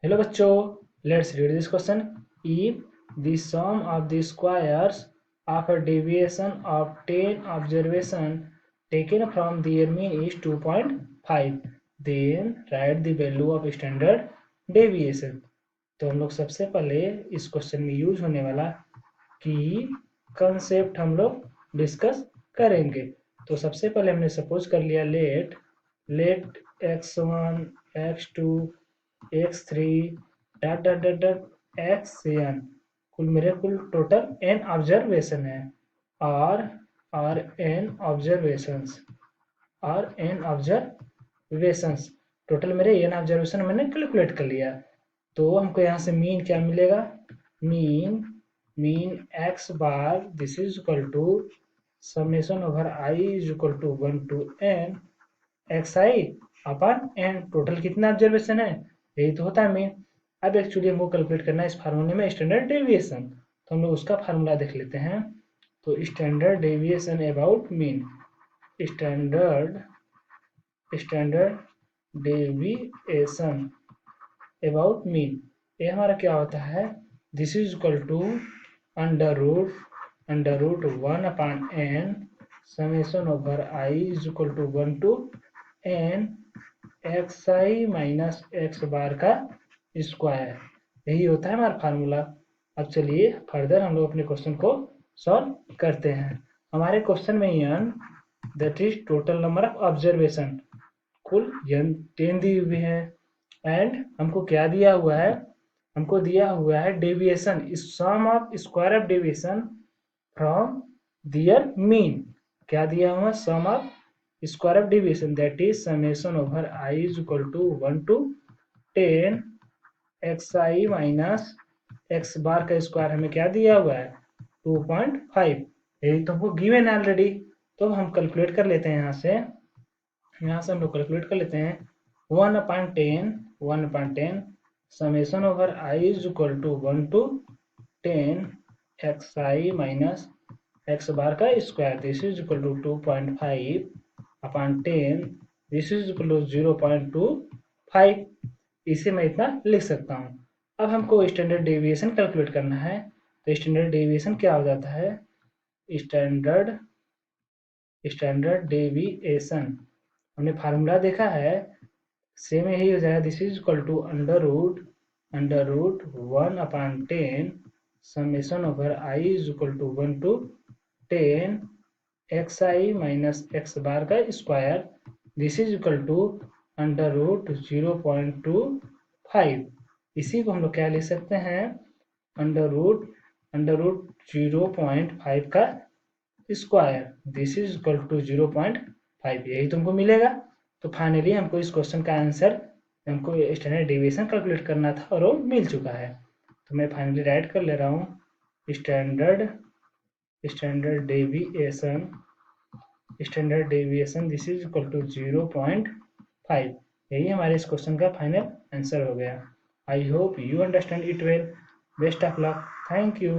Hello बच्चों, let's read this question. If the sum of the squares of a deviation of 10 observation taken from their mean is 2.5, then write the value of standard deviation. तो हम लोग सबसे पहले इस question में use होने वाला की कंसेप्ट हम लोग डिस्कस करेंगे। तो सबसे पहले हमने सपोज कर लिया let x1 x2 x3 dot dot dot dot xn कुल टोटल n ऑब्जर्वेशन है और n ऑब्जर्वेशंस टोटल मेरे n ऑब्जर्वेशन मैंने कैलकुलेट कर लिया। तो हमको यहाँ से मीन क्या मिलेगा, mean x bar this is equal to summation over i is equal to 1 to n xi upon n। Total कितना ऑब्जर्वेशन है, यही तो होता है मीन। अब एक्चुअली हमको कैलकुलेट करना है इस फार्मूले में स्टैंडर्ड डेविएशन, तो हम लोग उसका फार्मूला देख लेते हैं। तो standard deviation about mean, standard deviation about mean, ये हमारा क्या होता है, this is equal to under root 1/n summation over i is equal to 1 to n xi minus x bar का स्क्वायर, यही होता है हमारा फार्मूला। अब चलिए फर्दर हम लोग अपने क्वेश्चन को सॉल्व करते हैं। हमारे क्वेश्चन में n that is total number of observation, कुल n 10 दी हुई है एंड हमको क्या दिया हुआ है, हमको दिया हुआ है deviation sum of square of deviation from their mean. क्या दिया हुआ, sum of square of deviation that is summation over i is equal to 1 to 10 xi minus x bar का स्क्वायर हमें क्या दिया हुआ है 2.5, यही तो हमको गिवन है ऑलरेडी। तो हम कैलकुलेट कर लेते हैं यहाँ से हम लोग कैलकुलेट कर लेते हैं 1/10 summation over i is equal to 1 to 10 xi minus x bar का square this is equal to 2.5/10 this is equal to 0.25, इसे मैं इतना लिख सकता हूँ। अब हमको स्टैंडर्ड डेविएशन कैलकुलेट करना है। तो स्टैंडर्ड डेविएशन क्या हो जाता है, स्टैंडर्ड डेविएशन हमने फार्मूला देखा है, सेम यही हो जाएगा, this is equal to under root 1/10 summation over i is equal to 1 to 10 xi minus x bar का square this is equal to under root 0.25, इसी को हम लोग क्या लिख सकते हैं, अंडर रूट 0.5 का square this is equal to 0.5, यही तुमको मिलेगा। तो फाइनली हमको इस क्वेश्चन का आंसर, हमको स्टैंडर्ड डेविएशन कैलकुलेट करना था और वो मिल चुका है। तो मैं फाइनली राइट कर ले रहा हूँ standard deviation this is equal to 0.5, यही हमारे इस क्वेश्चन का फाइनल आंसर हो गया। I hope you understand it well. Best of luck, thank you.